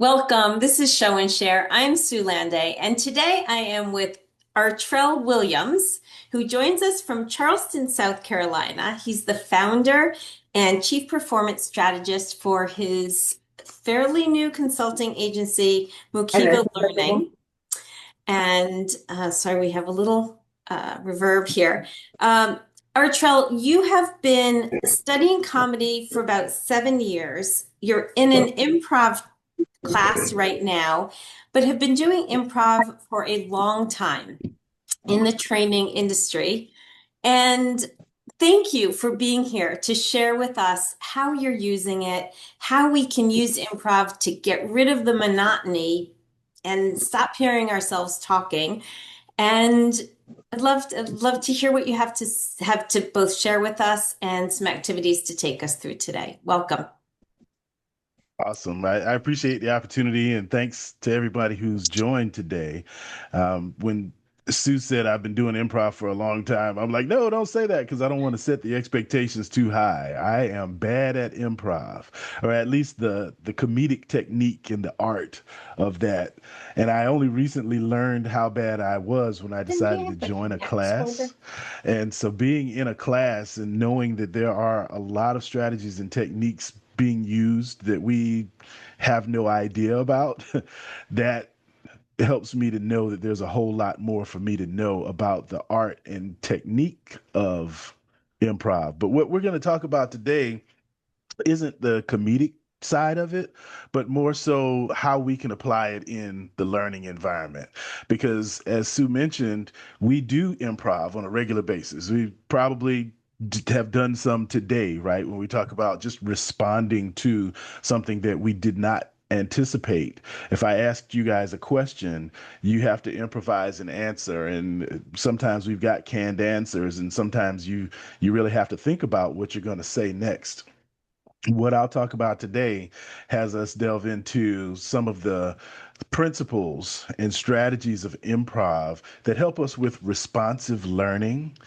Welcome. This is Show and Share. I'm Sue Landay, and today I am with Artrell Williams, who joins us from Charleston, South Carolina. He's the founder and chief performance strategist for his fairly new consulting agency, Mokiva Learning. And sorry, we have a little reverb here. Artrell, you have been studying comedy for about 7 years. You're in an improv class right now, but have been doing improv for a long time in the training industry. And thank you for being here to share with us how you're using it, how we can use improv to get rid of the monotony and stop hearing ourselves talking. And I'd love to hear what you have to both share with us and some activities to take us through today. Welcome. Awesome. I appreciate the opportunity and thanks to everybody who's joined today. When Sue said I've been doing improv for a long time, I'm like, no, don't say that because I don't want to set the expectations too high. I am bad at improv, or at least the comedic technique and the art of that. And I only recently learned how bad I was when I decided to join a class. And so being in a class and knowing that there are a lot of strategies and techniques being used that we have no idea about, that helps me to know that there's a whole lot more for me to know about the art and technique of improv. But what we're going to talk about today isn't the comedic side of it, but more so how we can apply it in the learning environment. Because as Sue mentioned, we do improv on a regular basis. We probably have done some today, right? When we talk about just responding to something that we did not anticipate. If I asked you guys a question, you have to improvise an answer, and sometimes we've got canned answers, and sometimes you really have to think about what you're going to say next. What I'll talk about today has us delve into some of the principles and strategies of improv that help us with responsive learning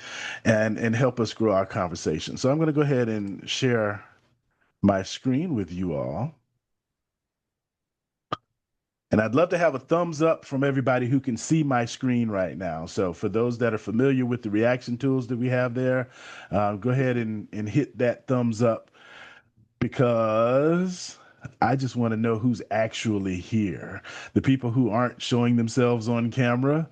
and help us grow our conversation. So I'm going to go ahead and share my screen with you all. And I'd love to have a thumbs up from everybody who can see my screen right now. So for those that are familiar with the reaction tools that we have there, go ahead and hit that thumbs up because I just want to know who's actually here. The people who aren't showing themselves on camera,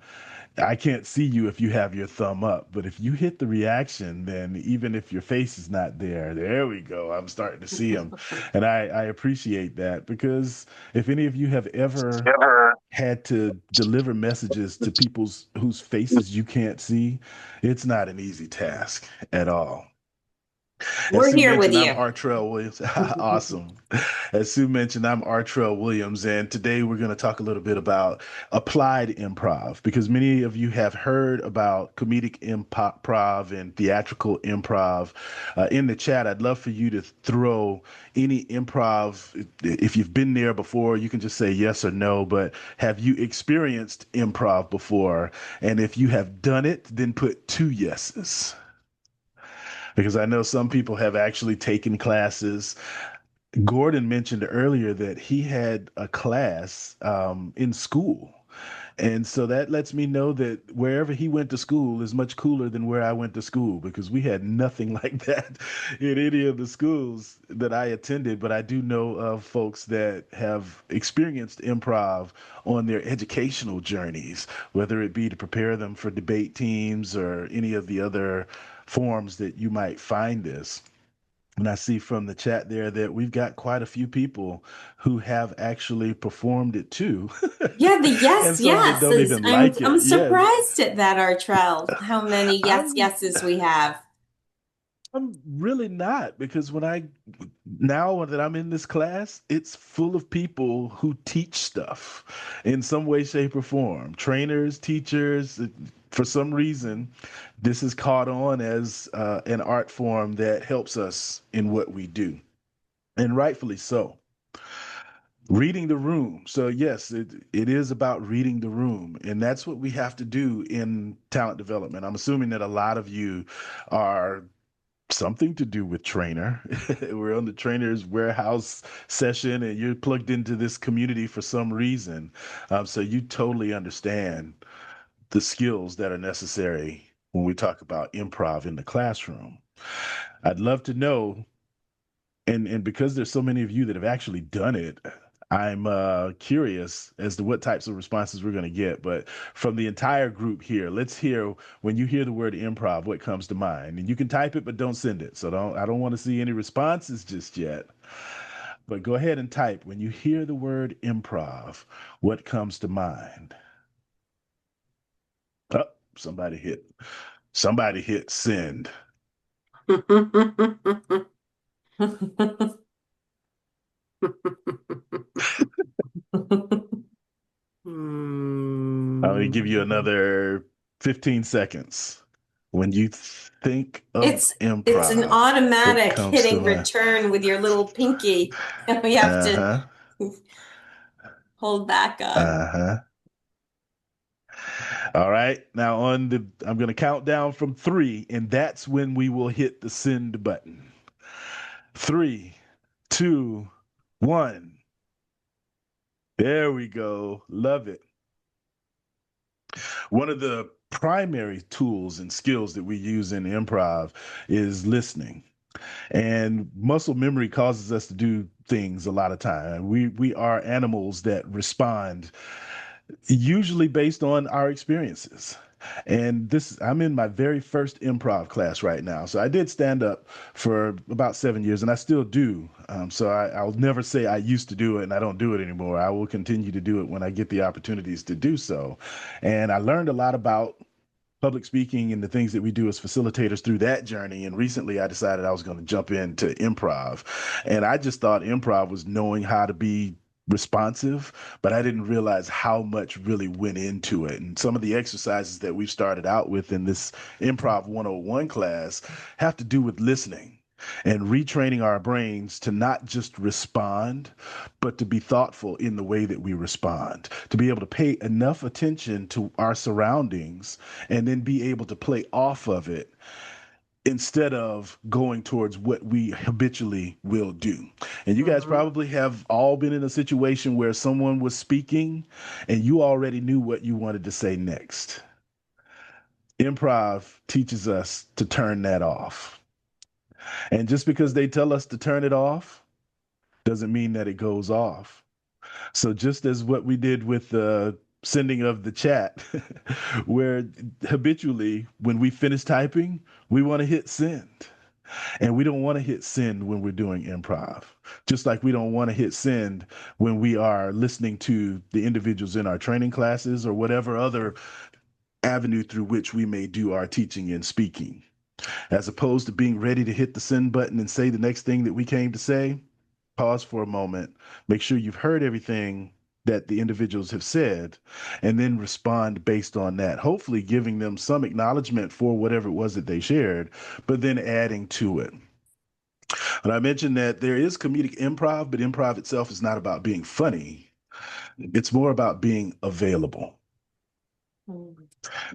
I can't see you if you have your thumb up, but if you hit the reaction, then even if your face is not there, there we go. I'm starting to see them. And I appreciate that because if any of you have ever had to deliver messages to people's whose faces you can't see, it's not an easy task at all. As We're Sue here with mentioned, I'm you. Artrell Williams. Awesome. As Sue mentioned, I'm Artrell Williams, and today we're going to talk a little bit about applied improv because many of you have heard about comedic improv and theatrical improv. In the chat, I'd love for you to throw any improv. If you've been there before, you can just say yes or no, but have you experienced improv before? And if you have done it, then put two yeses because I know some people have actually taken classes. Gordon mentioned earlier that he had a class in school. And so that lets me know that wherever he went to school is much cooler than where I went to school because we had nothing like that in any of the schools that I attended. But I do know of folks that have experienced improv on their educational journeys, whether it be to prepare them for debate teams or any of the other forms that you might find this. And I see from the chat there that we've got quite a few people who have actually performed it too. Yeah, the And yes, some that yes don't is even I'm like it. I'm Yes. surprised at that, Artrell, how many yes, I'm yeses we have. I'm really not because when I now that I'm in this class, it's full of people who teach stuff in some way, shape, or form. Trainers, teachers. For some reason, this is caught on as an art form that helps us in what we do, and rightfully so. Reading the room. So yes, it is about reading the room, and that's what we have to do in talent development. I'm assuming that a lot of you are something to do with trainer. We're on the trainer's warehouse session, and you're plugged into this community for some reason. So you totally understand the skills that are necessary when we talk about improv in the classroom. I'd love to know, and because there's so many of you that have actually done it, I'm curious as to what types of responses we're going to get. But from the entire group here, let's hear when you hear the word improv, what comes to mind. And you can type it, but don't send it. So I don't want to see any responses just yet. But go ahead and type when you hear the word improv, what comes to mind. Oh, somebody hit send. I'm going to give you Hmm. another 15 seconds. When you think of It's it's an improv, what automatic comes to hitting mind? return with your little pinky. We have to Uh-huh. hold back on. Uh-huh. All right. Now I'm going to count down from 3, and that's when we will hit the send button. 3, 2, 1. There we go. Love it. One of the primary tools and skills that we use in improv is listening. And muscle memory causes us to do things a lot of time. We are animals that respond usually based on our experiences. And this, I'm in my very first improv class right now. So I did stand up for about 7 years, and I still do. I'll never say I used to do it and I don't do it anymore. I will continue to do it when I get the opportunities to do so. And I learned a lot about public speaking and the things that we do as facilitators through that journey. And recently I decided I was going to jump into improv. And I just thought improv was knowing how to be responsive, but I didn't realize how much really went into it. And some of the exercises that we've started out with in this Improv 101 class have to do with listening and retraining our brains to not just respond, but to be thoughtful in the way that we respond, to be able to pay enough attention to our surroundings and then be able to play off of it instead of going towards what we habitually will do. And you guys Mhm. probably have all been in a situation where someone was speaking and you already knew what you wanted to say next. Improv teaches us to turn that off. And just because they tell us to turn it off doesn't mean that it goes off. So just as what we did with the sending of the chat, where habitually when we finish typing, we want to hit send. And we don't want to hit send when we're doing improv. Just like we don't want to hit send when we are listening to the individuals in our training classes or whatever other avenue through which we may do our teaching and speaking. As opposed to being ready to hit the send button and say the next thing that we came to say, pause for a moment, make sure you've heard everything that the individuals have said, and then respond based on that, hopefully giving them some acknowledgement for whatever it was that they shared, but then adding to it. And I mentioned that there is comedic improv, but improv itself is not about being funny. It's more about being available.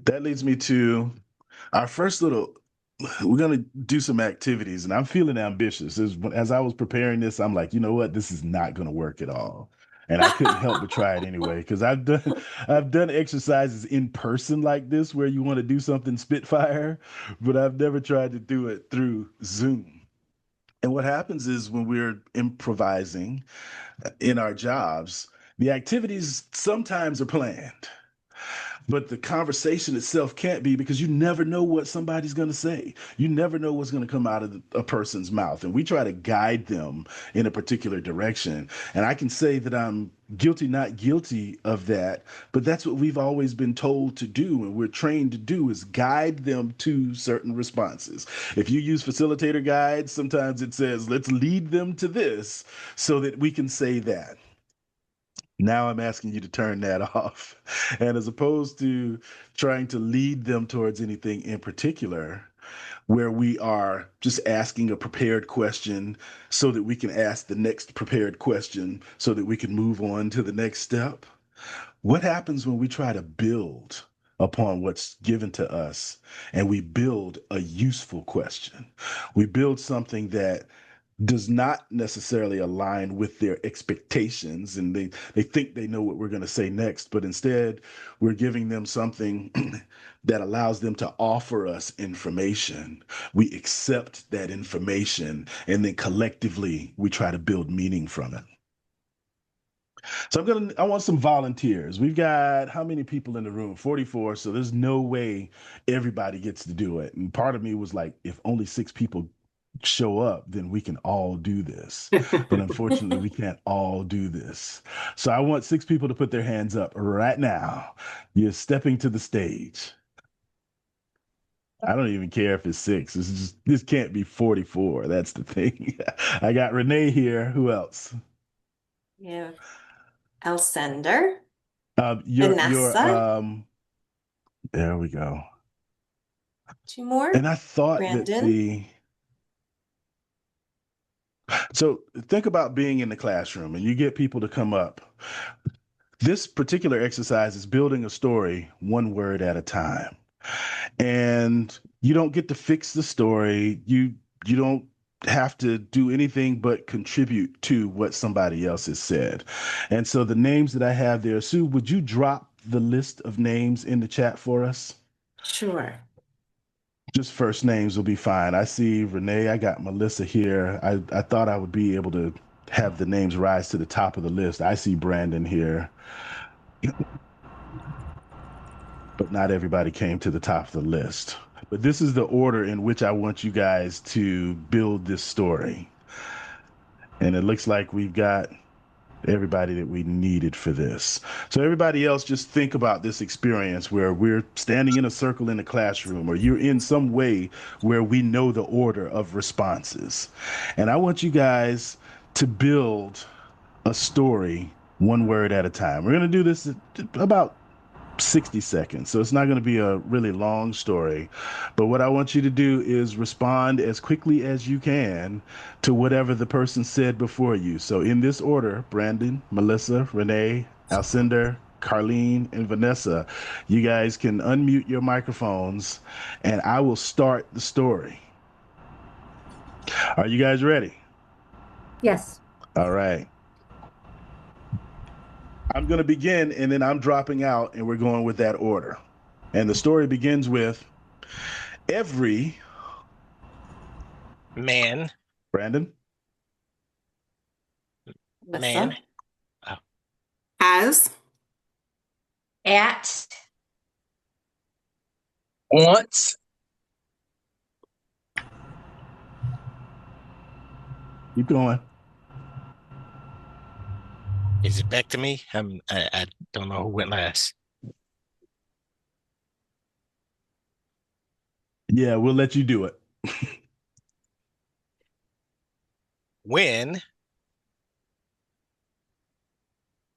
That leads me to our first little, we're going to do some activities, and I'm feeling ambitious. As I was preparing this, I'm like, you know what? This is not going to work at all. And I couldn't help but try it anyway because I've done exercises in person like this where you want to do something spitfire, but I've never tried to do it through Zoom. And what happens is when we're improvising in our jobs, the activities sometimes are planned, but the conversation itself can't be because you never know what somebody's going to say. You never know what's going to come out of a person's mouth. And we try to guide them in a particular direction. And I can say that I'm guilty, not guilty of that, but that's what we've always been told to do. And we're trained to do is guide them to certain responses. If you use facilitator guides, sometimes it says, let's lead them to this so that we can say that. Now I'm asking you to turn that off. And as opposed to trying to lead them towards anything in particular, where we are just asking a prepared question so that we can ask the next prepared question so that we can move on to the next step. What happens when we try to build upon what's given to us and we build a useful question. We build something that does not necessarily align with their expectations and they think they know what we're going to say next, but instead we're giving them something that allows them to offer us information. We accept that information and then collectively we try to build meaning from it. So I want some volunteers. We've got how many people in the room? 44. So there's no way everybody gets to do it. And part of me was like, if only 6 people show up, then we can all do this. But unfortunately, we can't all do this. So I want 6 people to put their hands up right now. You're stepping to the stage. I don't even care if it's 6. This can't be 44. That's the thing. I got Renee here. Who else? Yeah. Alcender, Your Vanessa, there we go. 2 more. And I thought that Brandon. so think about being in the classroom and you get people to come up. This particular exercise is building a story one word at a time. And you don't get to fix the story. You don't have to do anything but contribute to what somebody else has said. And so the names that I have there, Sue, would you drop the list of names in the chat for us? Sure. Just first names will be fine. I see Renee. I got Melissa here. I thought I would be able to have the names rise to the top of the list. I see Brandon here, but not everybody came to the top of the list. But this is the order in which I want you guys to build this story. And it looks like we've got everybody that we needed for this. So everybody else just think about this experience where we're standing in a circle in a classroom or you're in some way where we know the order of responses. And I want you guys to build a story one word at a time. We're going to do this about 60 seconds. So it's not going to be a really long story. But what I want you to do is respond as quickly as you can to whatever the person said before you. So in this order, Brandon, Melissa, Renee, Alcindor, Carlene, and Vanessa, you guys can unmute your microphones and I will start the story. Are you guys ready? Yes. All right. I'm going to begin and then I'm dropping out and we're going with that order. And the story begins with every Man, Brandon, man, Melissa. oh, As. At. Once, keep going. is it back to me? I don't know who went last. Yeah, we'll let you do it. When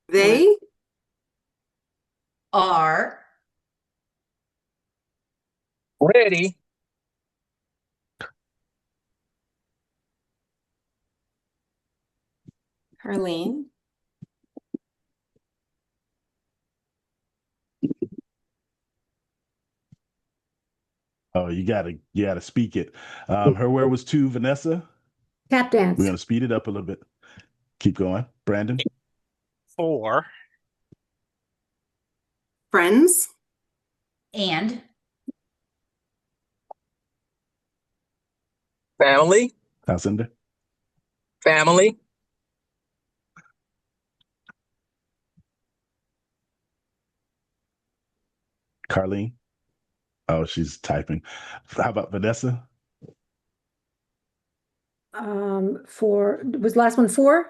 They. Are. ready, Carlene. Oh, you gotta speak it. Her where was to Vanessa? Tap We're dance. gonna speed it up a little bit. Keep going. Brandon, for Friends. And. family, Alcinda, family, Carlene. Oh, she's typing. How about Vanessa? For, was the last one for?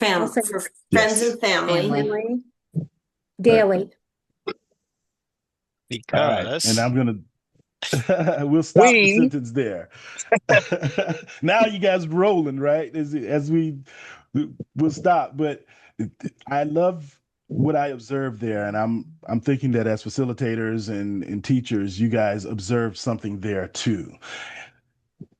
I'll say For friends Yes. and family. family. Daily. All right. And because I'm gonna we'll stop the we, sentence there. Now you guys rolling, right? As we'll stop. But I love what I observed there, and I'm thinking that as facilitators and teachers, you guys observed something there too.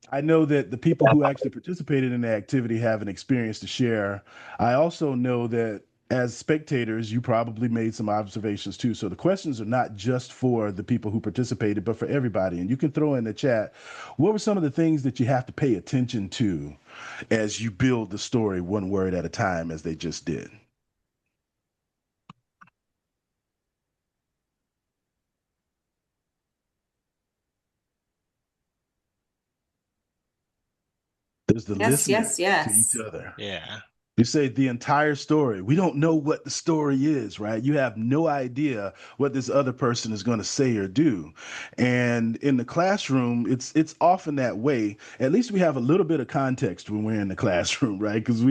I know that the people who actually participated in the activity have an experience to share. I also know that as spectators, you probably made some observations too. So the questions are not just for the people who participated, but for everybody. And you can throw in the chat, what were some of the things that you have to pay attention to as you build the story one word at a time, as they just did? There's the Yes, listening yes, to each yes. other. Yeah. You say the entire story. We don't know what the story is, right? You have no idea what this other person is going to say or do. And in the classroom, it's often that way. At least we have a little bit of context when we're in the classroom, right? Because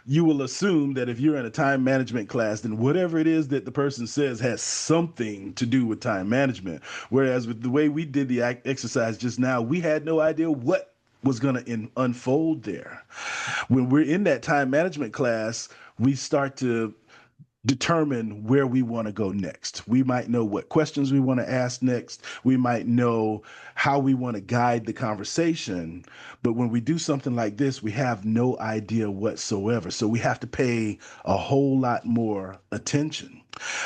you will assume that if you're in a time management class, then whatever it is that the person says has something to do with time management. Whereas with the way we did the exercise just now, we had no idea what was going to unfold there. When we're in that time management class, we start to determine where we want to go next. We might know what questions we want to ask next. We might know how we want to guide the conversation. But when we do something like this, we have no idea whatsoever. So we have to pay a whole lot more attention.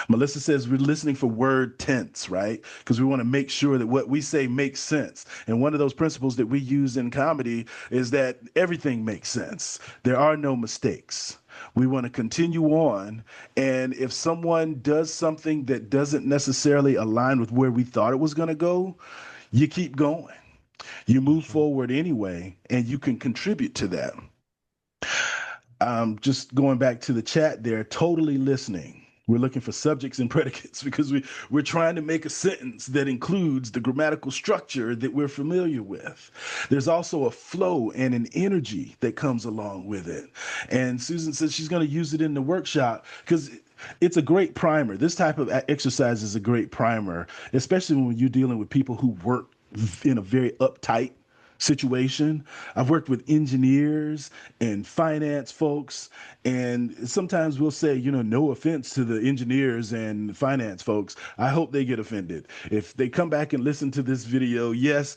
Melissa says we're listening for word tense, right? Because we want to make sure that what we say makes sense. And one of those principles that we use in comedy is that everything makes sense. There are no mistakes. We want to continue on. And if someone does something that doesn't necessarily align with where we thought it was going to go, you keep going. You move Mhm. forward anyway, and you can contribute to that. Just going back to the chat there, totally listening. We're looking for subjects and predicates because we're trying to make a sentence that includes the grammatical structure that we're familiar with. There's also a flow and an energy that comes along with it. And Susan says she's going to use it in the workshop because it's a great primer. This type of exercise is a great primer, especially when you're dealing with people who work in a very uptight situation. I've worked with engineers and finance folks, and sometimes we'll say, no offense to the engineers and finance folks. I hope they get offended. If they come back and listen to this video, yes,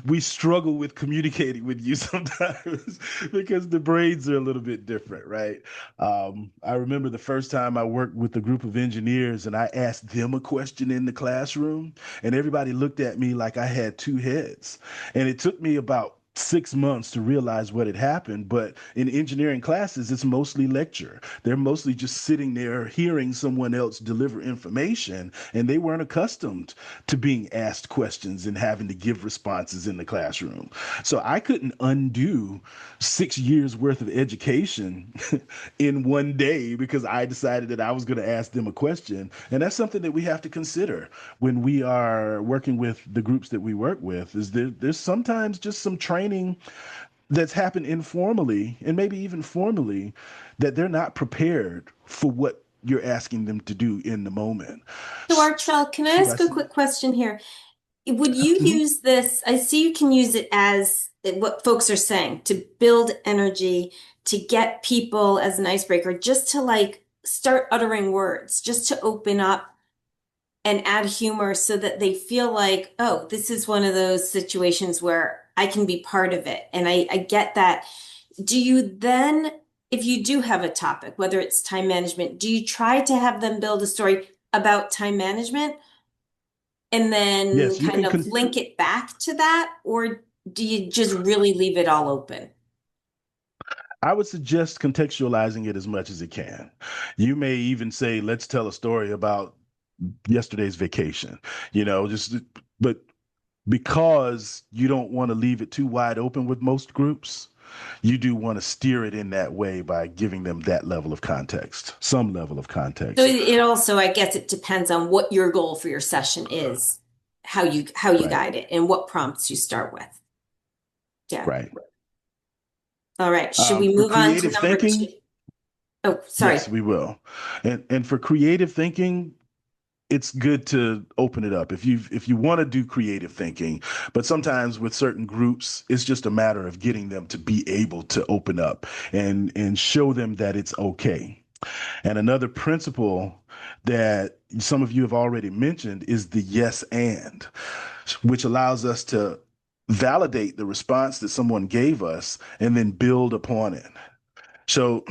we struggle with communicating with you sometimes because the brains are a little bit different, right? I remember the first time I worked with a group of engineers and I asked them a question in the classroom, and everybody looked at me like I had two heads. And it took me about 6 months to realize what had happened. But in engineering classes, it's mostly lecture. They're mostly just sitting there hearing someone else deliver information, and they weren't accustomed to being asked questions and having to give responses in the classroom. So I couldn't undo 6 years worth of education in one day because I decided that I was going to ask them a question. And that's something that we have to consider when we are working with the groups that we work with, is there's sometimes just some training that's happened informally and maybe even formally that they're not prepared for what you're asking them to do in the moment. So, Artrell, can I Ooh, I ask a see. quick question here? Would you Mhm. use this? I see you can use it as what folks are saying to build energy, to get people as an icebreaker, just to like start uttering words, just to open up and add humor so that they feel like, oh, this is one of those situations where I can be part of it. And I get that. Do you then, if you do have a topic, whether it's time management, do you try to have them build a story about time management and then Yes, you kind can. of link it back to that? Or do you just really leave it all open? I would suggest contextualizing it as much as it can. You may even say, let's tell a story about yesterday's vacation, just, but because you don't want to leave it too wide open with most groups, you do want to steer it in that way by giving them that level of context, some level of So context. it also, I guess it depends on what your goal for your session is, how you Right, guide it and what prompts you start with. Yeah. right. All right. Should we For move on to creative number two? thinking, Oh, sorry. yes, we will. And for creative thinking, it's good to open it up if you want to do creative thinking, but sometimes with certain groups it's just a matter of getting them to be able to open up and show them that it's okay. And another principle that some of you have already mentioned is the yes and, which allows us to validate the response that someone gave us and then build upon it. So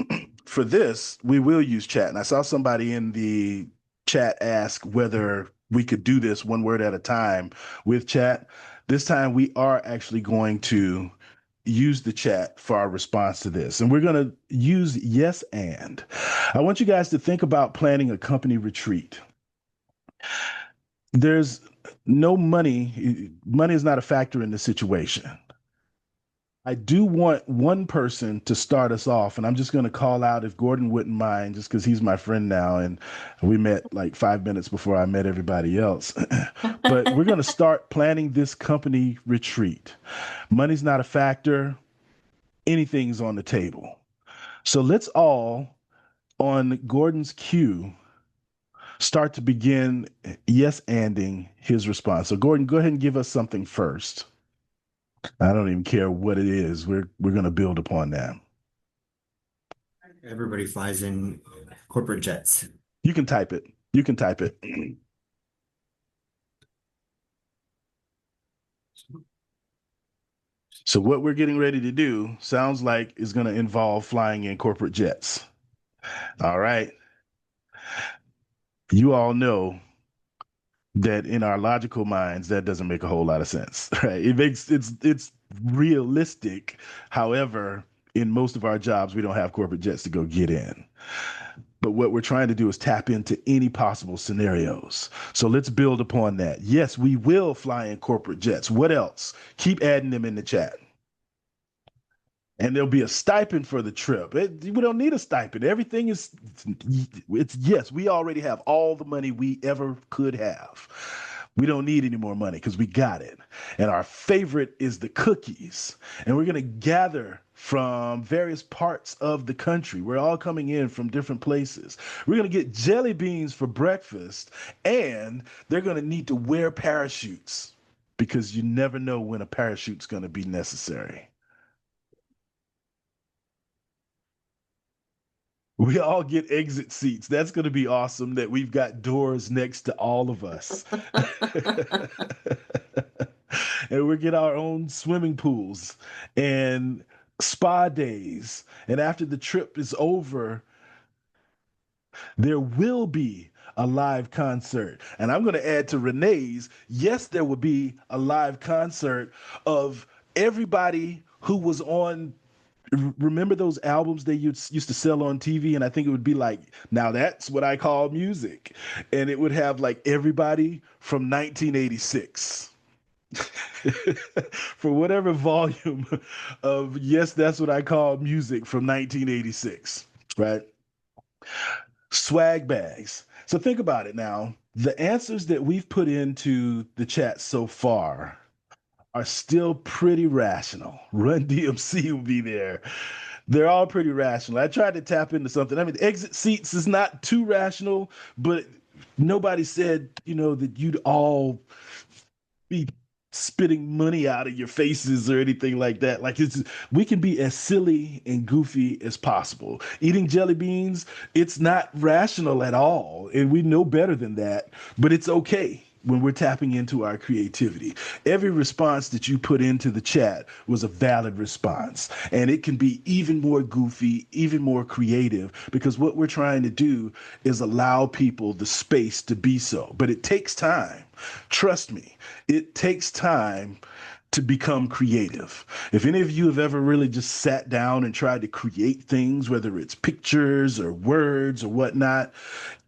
for this, we will use chat. And I saw somebody in the chat ask whether we could do this one word at a time with chat. This time we are actually going to use the chat for our response to this. And we're going to use yes and. I want you guys to think about planning a company retreat. There's no money. Money is not a factor in the situation. I do want one person to start us off, and I'm just going to call out if Gordon wouldn't mind, just because he's my friend now, and we met like 5 minutes before I met everybody else. But we're going to start planning this company retreat. Money's not a factor. Anything's on the table. So let's all, on Gordon's cue, start to begin yes-anding his response. So Gordon, go ahead and give us something first. I don't even care what it is. We're going to build upon that. Everybody flies in corporate jets. You can type it. You can type it. So what we're getting ready to do sounds like is going to involve flying in corporate jets. All right. You all know that in our logical minds, that doesn't make a whole lot of sense, right? It's realistic. However, in most of our jobs, we don't have corporate jets to go get in. But what we're trying to do is tap into any possible scenarios. So let's build upon that. Yes, we will fly in corporate jets. What else? Keep adding them in the chat. And there'll be a stipend for the trip. We don't need a stipend. Everything it's yes, we already have all the money we ever could have. We don't need any more money because we got it. And our favorite is the cookies. And we're going to gather from various parts of the country. We're all coming in from different places. We're going to get jelly beans for breakfast, and they're going to need to wear parachutes because you never know when a parachute's going to be necessary. We all get exit seats. That's going to be awesome that we've got doors next to all of us. And we get our own swimming pools and spa days. And after the trip is over, there will be a live concert. And I'm going to add to Renee's, yes, there will be a live concert of everybody who was on. Remember those albums they used to sell on TV? And I think it would be like, now that's what I call music. And it would have like everybody from 1986. For whatever volume of, yes, that's what I call music from 1986, right? Swag bags. So think about it now. The answers that we've put into the chat so far are still pretty rational. Run DMC will be there. They're all pretty rational. I tried to tap into something. I mean, exit seats is not too rational, but nobody said, that you'd all be spitting money out of your faces or anything like that. Like we can be as silly and goofy as possible. Eating jelly beans, it's not rational at all. And we know better than that, but it's okay when we're tapping into our creativity. Every response that you put into the chat was a valid response. And it can be even more goofy, even more creative, because what we're trying to do is allow people the space to be so. But it takes time. Trust me, it takes time to become creative. If any of you have ever really just sat down and tried to create things, whether it's pictures or words or whatnot,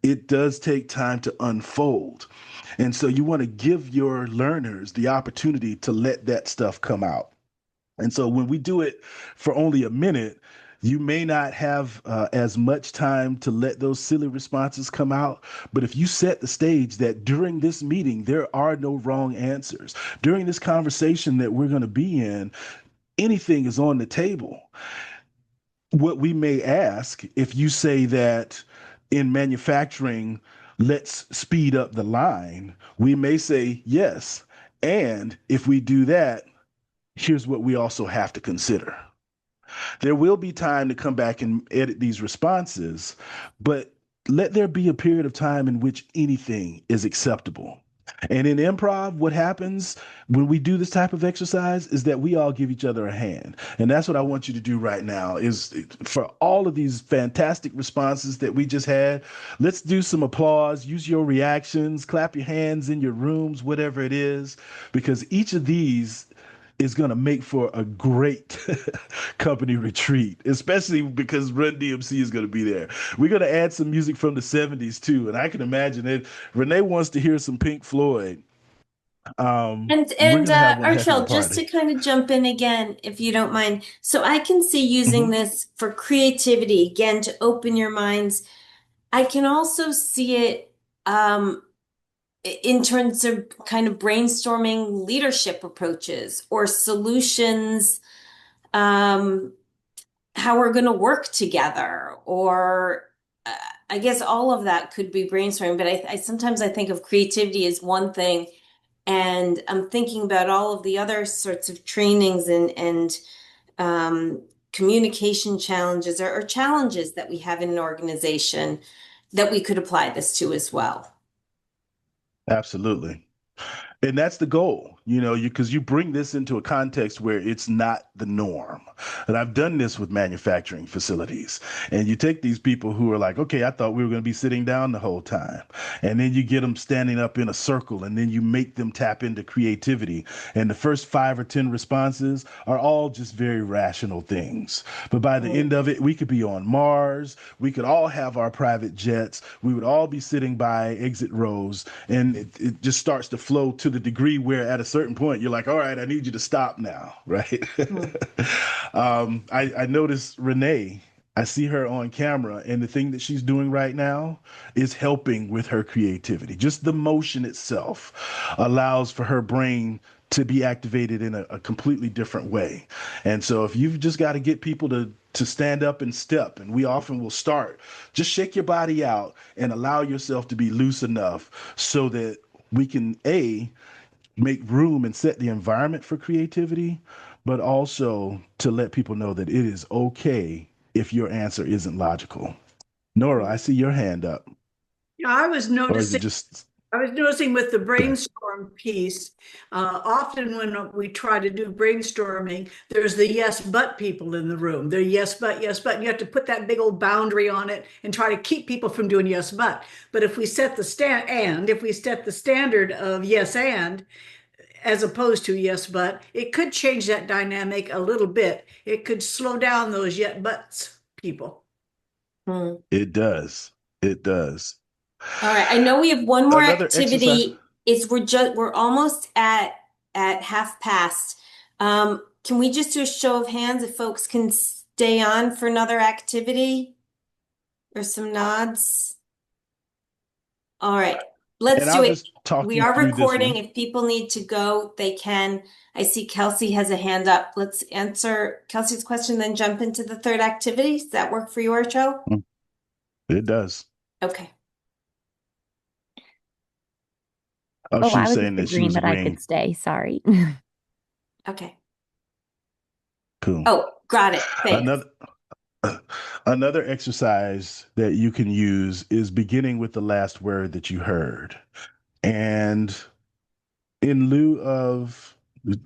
it does take time to unfold. And so you want to give your learners the opportunity to let that stuff come out. And so when we do it for only a minute, you may not have as much time to let those silly responses come out. But if you set the stage that during this meeting, there are no wrong answers. During this conversation that we're going to be in, anything is on the table. What we may ask, if you say that in manufacturing, let's speed up the line, we may say yes. And if we do that, here's what we also have to consider. There will be time to come back and edit these responses, but let there be a period of time in which anything is acceptable. And in improv, what happens when we do this type of exercise is that we all give each other a hand. And that's what I want you to do right now is for all of these fantastic responses that we just had, let's do some applause, use your reactions, clap your hands in your rooms, whatever it is, because each of these is going to make for a great company retreat, especially because Run DMC is going to be there. We're going to add some music from the 70s too. And I can imagine it. Renee wants to hear some Pink Floyd. We're going to have one heck of a Artrell, just party. to kind of jump in again, if you don't mind. So I can see using Mhm. this for creativity, again, to open your minds. I can also see it in terms of kind of brainstorming leadership approaches or solutions, um, how we're going to work together, or I guess all of that could be brainstorming. But I sometimes I think of creativity as one thing, and I'm thinking about all of the other sorts of trainings and communication challenges or challenges that we have in an organization that we could apply this to as well. Absolutely. And that's the goal, because you bring this into a context where it's not the norm. And I've done this with manufacturing facilities. And you take these people who are like, okay, I thought we were going to be sitting down the whole time. And then you get them standing up in a circle, and then you make them tap into creativity. And the first 5 or 10 responses are all just very rational things. But by the end of it, we could be on Mars. We could all have our private jets. We would all be sitting by exit rows. And it just starts to flow to the degree where at a certain point you're like, all right, I need you to stop now, right? I noticed Renee. I see her on camera, and the thing that she's doing right now is helping with her creativity. Just the motion itself allows for her brain to be activated in a completely different way. And so if you've just got to get people to stand up and step, and we often will start, just shake your body out and allow yourself to be loose enough so that we can make room and set the environment for creativity, but also to let people know that it is okay if your answer isn't logical. Nora, I see your hand up. Yeah, I was Or is it noticing. just I was noticing with the okay? brainstorm piece, often when we try to do brainstorming, there's the yes, but people in the room. They're yes, but, yes, but. And you have to put that big old boundary on it and try to keep people from doing yes, but. But if we set the standard of yes, and, as opposed to yes, but, it could change that dynamic a little bit. It could slow down those yet buts people. It does. It does. All right. I know we have one more Another exercise. activity. We're almost at half past. Can we just do a show of hands if folks can stay on for another activity or some nods? All right. Let's And do I'll it. just talk We you are through this recording. one. If people need to go, they can. I see Kelsey has a hand up. Let's answer Kelsey's question, then jump into the third activity. Does that work for you, Archo? It does. Okay. Oh, Oh, she I was was saying just that she agreeing was that I agreeing. could stay. Sorry. Okay. Cool. Oh, got it. Thanks. Another exercise that you can use is beginning with the last word that you heard. And in lieu of,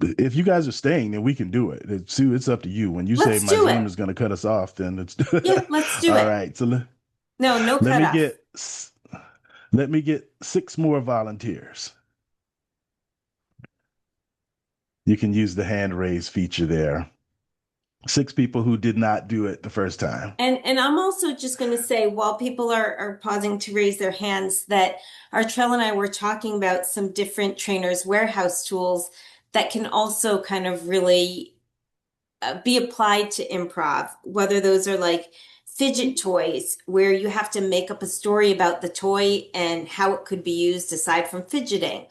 if you guys are staying, then we can do it. Sue, it's up to you. When you say Let's my do Zoom it. is going to cut us off, then it's Yeah, let's do all it. right. So No let me cutoff. let me get 6 more volunteers. You can use the hand raise feature there. 6 people who did not do it the first time. And I'm also just going to say, while people are pausing to raise their hands, that Artrell and I were talking about some different trainers' warehouse tools that can also kind of really be applied to improv, whether those are like fidget toys, where you have to make up a story about the toy and how it could be used aside from fidgeting,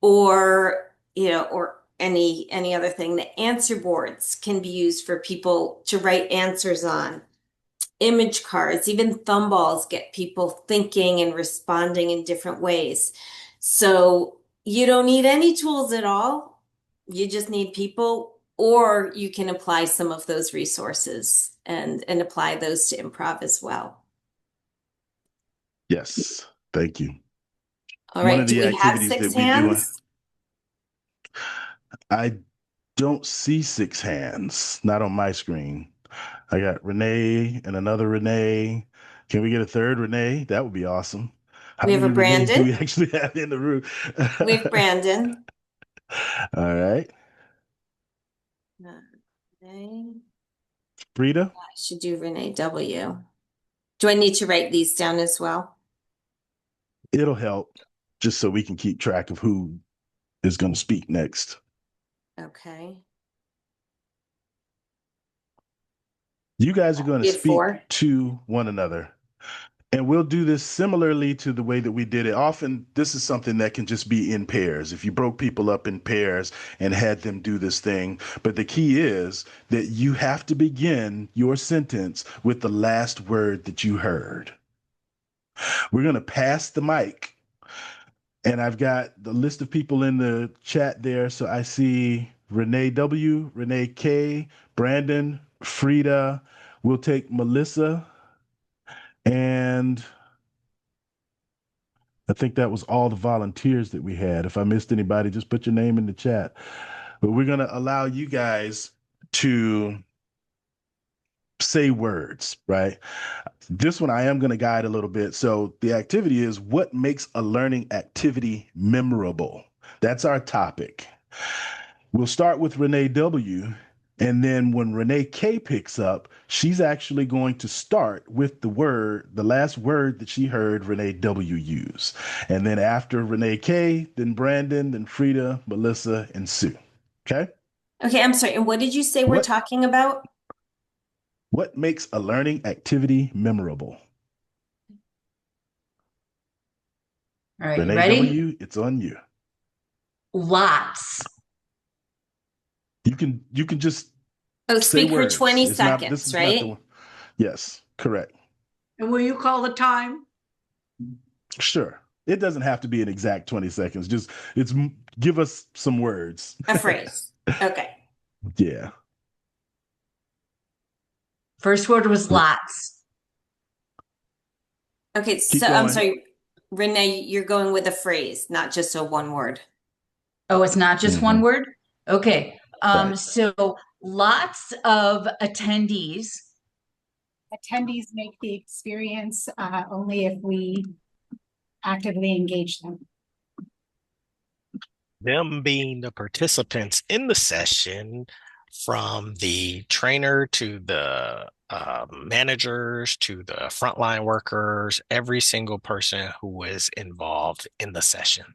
or or any other thing. The answer boards can be used for people to write answers on. Image cards, even thumb balls get people thinking and responding in different ways. So you don't need any tools at all. You just need people, or you can apply some of those resources and apply those to improv as well. Yes. Thank you. All One right. of Do the we have activities six that we do. hands? I don't see six hands, not on my screen. I got Renee and another Renee. Can we get a third Renee? That would be awesome. How We have many a Renees do we Brandon. actually have in the room? We have Brandon. All right. Renee. Frida? I should do Renee W. Do I need to write these down as well? It'll help just so we can keep track of who is going to speak next. Okay. You guys are going to We have speak 4. to one another. And we'll do this similarly to the way that we did it. Often, this is something that can just be in pairs. If you broke people up in pairs and had them do this thing. But the key is that you have to begin your sentence with the last word that you heard. We're going to pass the mic. And I've got the list of people in the chat there. So I see Renee W., Renee K., Brandon, Frida. We'll take Melissa. And I think that was all the volunteers that we had. If I missed anybody, just put your name in the chat. But we're going to allow you guys to say words, right? This one I am going to guide a little bit. So the activity is what makes a learning activity memorable? That's our topic. We'll start with Renee W. And then when Renee K picks up, she's actually going to start with the last word that she heard Renee W use. And then after Renee K, then Brandon, then Frida, Melissa, and Sue. Okay? Okay, I'm sorry. And what did you say we're What talking about? what makes a learning activity memorable? All right, Renee ready? W, it's on you. Lots. You can just Oh, say speak for words. 20 It's not this seconds, is not the right? one. Yes, correct. And will you call the time? Sure. It doesn't have to be an exact 20 seconds. Just give us some words. A phrase. Okay. Yeah. First word was lots. Okay, Keep so I'm going. sorry, Renee, you're going with a phrase, not just a one word. Oh, it's not just one Mhm. word? Okay. Right. So lots of attendees. Attendees make the experience only if we actively engage them. Them being the participants in the session, from the trainer to the managers to the frontline workers, every single person who was involved in the session.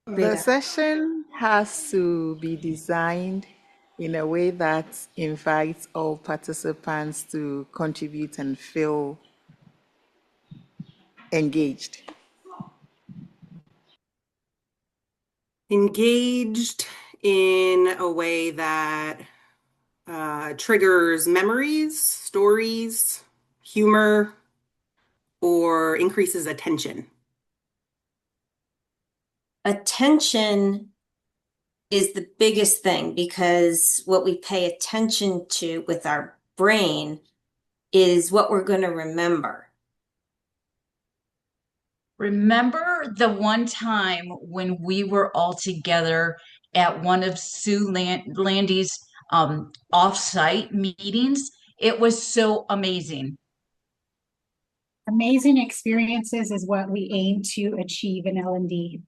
The session has to be designed in a way that invites all participants to contribute and feel engaged. Engaged in a way that triggers memories, stories, humor, or increases attention. Attention is the biggest thing because what we pay attention to with our brain is what we're going to remember. Remember the one time when we were all together at one of Sue Landy's off-site meetings? It was so amazing. Amazing experiences is what we aim to achieve in L&D.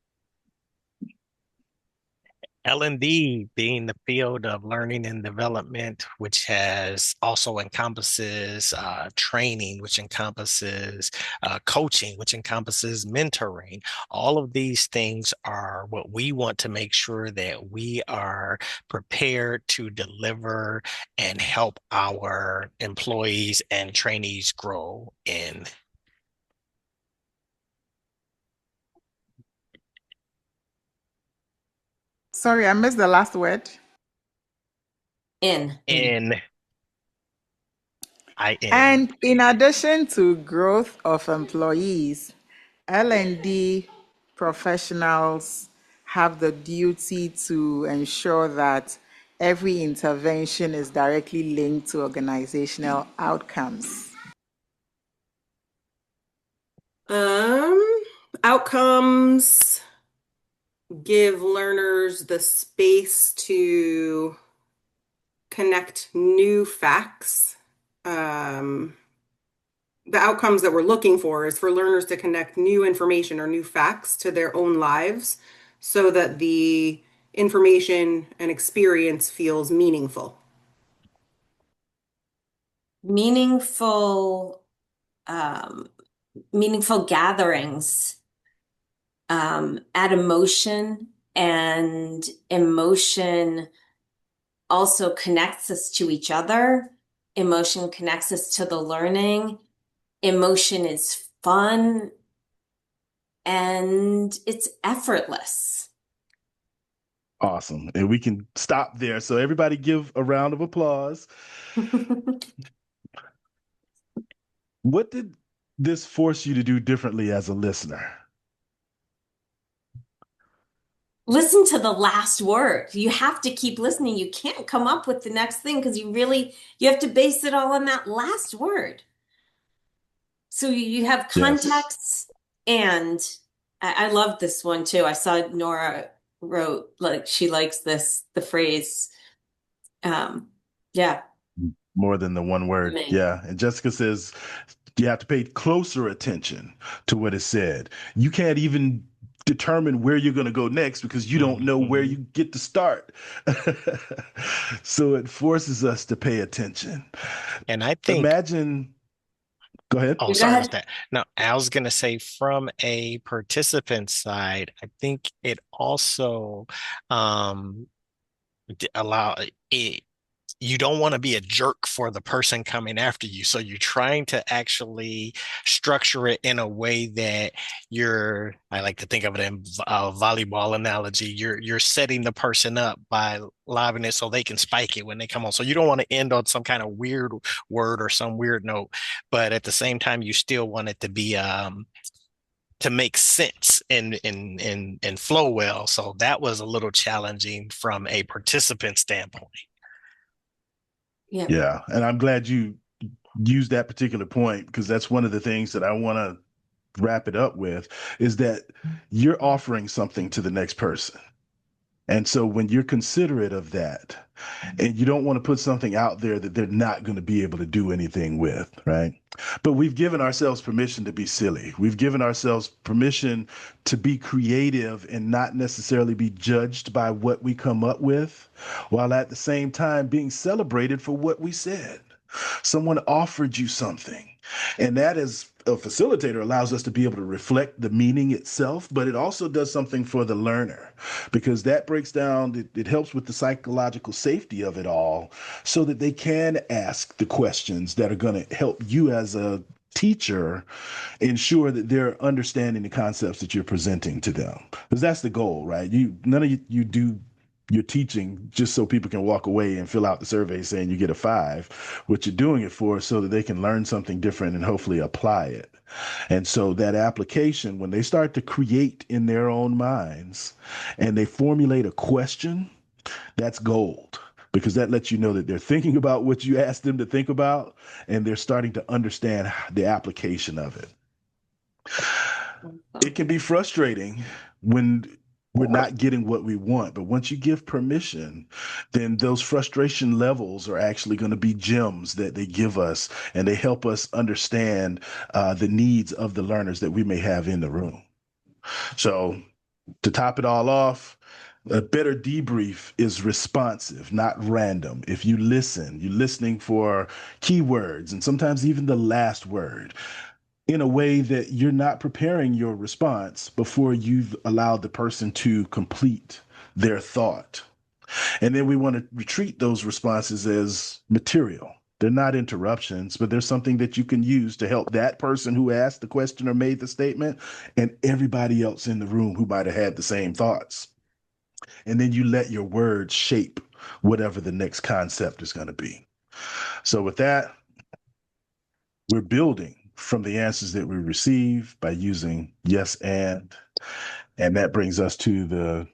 L&D being the field of learning and development, which has also encompasses training, which encompasses coaching, which encompasses mentoring. All of these things are what we want to make sure that we are prepared to deliver and help our employees and trainees grow in. Sorry, I missed the last word. In. And in addition to growth of employees, L&D professionals have the duty to ensure that every intervention is directly linked to organizational outcomes. Outcomes give learners the space to connect new facts. The outcomes that we're looking for is for learners to connect new information or new facts to their own lives so that the information and experience feels meaningful. Meaningful, meaningful gatherings add emotion, and emotion also connects us to each other. Emotion connects us to the learning. Emotion is fun and it's effortless. Awesome. And we can stop there. So everybody give a round of applause. What did this force you to do differently as a listener? Listen to the last word. You have to keep listening. You can't come up with the next thing because you have to base it all on that last word. So you have context, and I love this one too. I saw Nora wrote like she likes the phrase. Yeah. More than the one word. Yeah. And Jessica says you have to pay closer attention to what is said. You can't even determine where you're going to go next because you don't know where you get to start. So it forces us to pay attention. And I think Go ahead. Oh, sorry about that. No, I was going to say from a participant side, I think it also allow it, you don't want to be a jerk for the person coming after you. So you're trying to actually structure it in a way that I like to think of it in a volleyball analogy. You're setting the person up by lobbing it so they can spike it when they come on. So you don't want to end on some kind of weird word or some weird note, but at the same time, you still want it to be, to make sense and flow well. So that was a little challenging from a participant standpoint. Yeah. And I'm glad you used that particular point because that's one of the things that I want to wrap it up with is that you're offering something to the next person. And so when you're considerate of that and you don't want to put something out there that they're not going to be able to do anything with, right? But we've given ourselves permission to be silly. We've given ourselves permission to be creative and not necessarily be judged by what we come up with, while at the same time being celebrated for what we said. Someone offered you something. And that as a facilitator allows us to be able to reflect the meaning itself, but it also does something for the learner because that breaks down, it helps with the psychological safety of it all so that they can ask the questions that are going to help you as a teacher ensure that they're understanding the concepts that you're presenting to them. Because that's the goal, right? None of you do your teaching just so people can walk away and fill out the survey saying you get a 5. What you're doing it for is so that they can learn something different and hopefully apply it. And so that application, when they start to create in their own minds and they formulate a question, that's gold because that lets you know that they're thinking about what you asked them to think about and they're starting to understand the application of it. It can be frustrating when we're not getting what we want. But once you give permission, then those frustration levels are actually going to be gems that they give us and they help us understand the needs of the learners that we may have in the room. So to top it all off, a better debrief is responsive, not random. If you listen, you're listening for keywords and sometimes even the last word in a way that you're not preparing your response before you've allowed the person to complete their thought. And then we want to treat those responses as material. They're not interruptions, but there's something that you can use to help that person who asked the question or made the statement and everybody else in the room who might have had the same thoughts. And then you let your words shape whatever the next concept is going to be. So with that, we're building from the answers that we receive by using yes and that brings us to the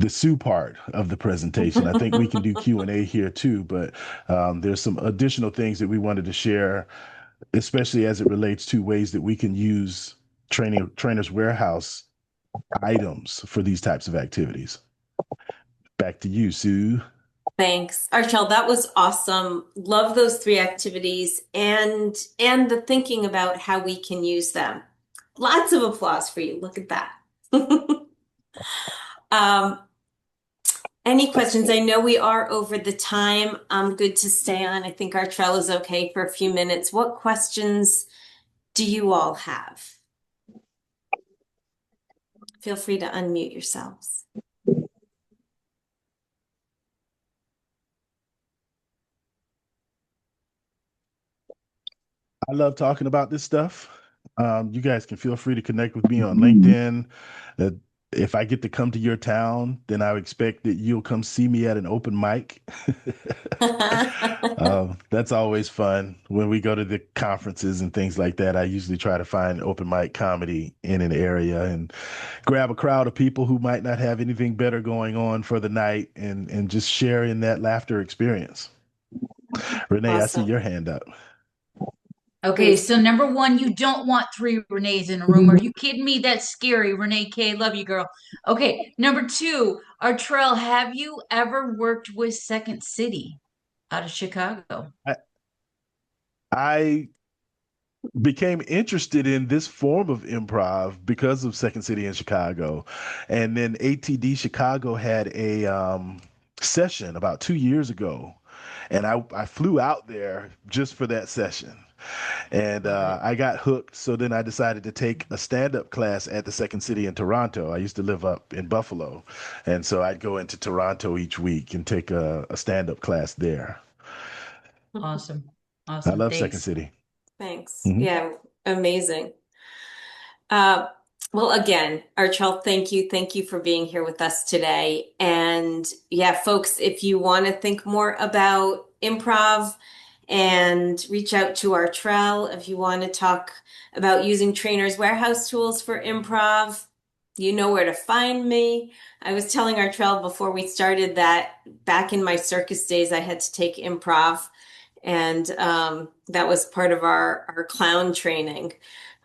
Sue part of the presentation. I think we can do Q&A here too, but there's some additional things that we wanted to share especially as it relates to ways that we can use Trainers Warehouse items for these types of activities. Back to you, Sue. Thanks. Artrell, that was awesome. Love those 3 activities and the thinking about how we can use them. Lots of applause for you. Look at that. Um, any questions? I know we are over the time. Good to stay on. I think Artrell is okay for a few minutes. What questions do you all have? Feel free to unmute yourselves. I love talking about this stuff. You guys can feel free to connect with me on LinkedIn. If I get to come to your town, then I would expect that you'll come see me at an open mic. That's always fun. When we go to the conferences and things like that, I usually try to find open mic comedy in an area and grab a crowd of people who might not have anything better going on for the night and just share in that laughter experience. Renee, I see Awesome. your hand up. Okay, so number 1, you don't want 3 Renees in a room. Are you kidding me? That's scary. Renee K, love you, girl. Okay, number 2, Artrell, have you ever worked with Second City out of Chicago? I became interested in this form of improv because of Second City in Chicago. And then ATD Chicago had a session about 2 years ago. And I flew out there just for that session. And I got hooked. So then I decided to take a stand-up class at the Second City in Toronto. I used to live up in Buffalo. And so I'd go into Toronto each week and take a stand-up class there. Awesome. I Awesome. love Second Thanks. City. Thanks. Mhm. Yeah, amazing. Well, again, Artrell, thank you. Thank you for being here with us today. And yeah, folks, if you want to think more about improv and reach out to Artrell, if you want to talk about using Trainers Warehouse tools for improv, you know where to find me. I was telling Artrell before we started that back in my circus days, I had to take improv, and that was part of our clown training.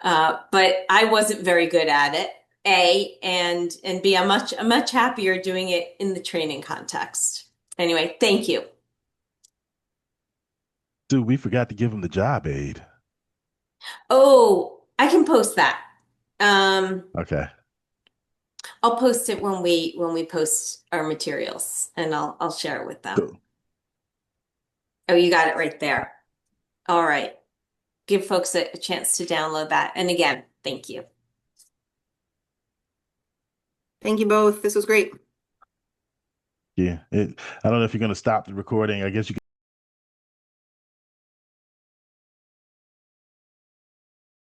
But I wasn't very good at it, A, and B, I'm much happier doing it in the training context. Anyway, thank you. Dude, we forgot to give him the job aid. Oh, I can post that. Okay. I'll post it when we post our materials, and I'll share it with them. Cool. Oh, you got it right there. All right. Give folks a chance to download that. And again, thank you. Thank you both. This was great. Yeah. I don't know if you're going to stop the recording. I guess you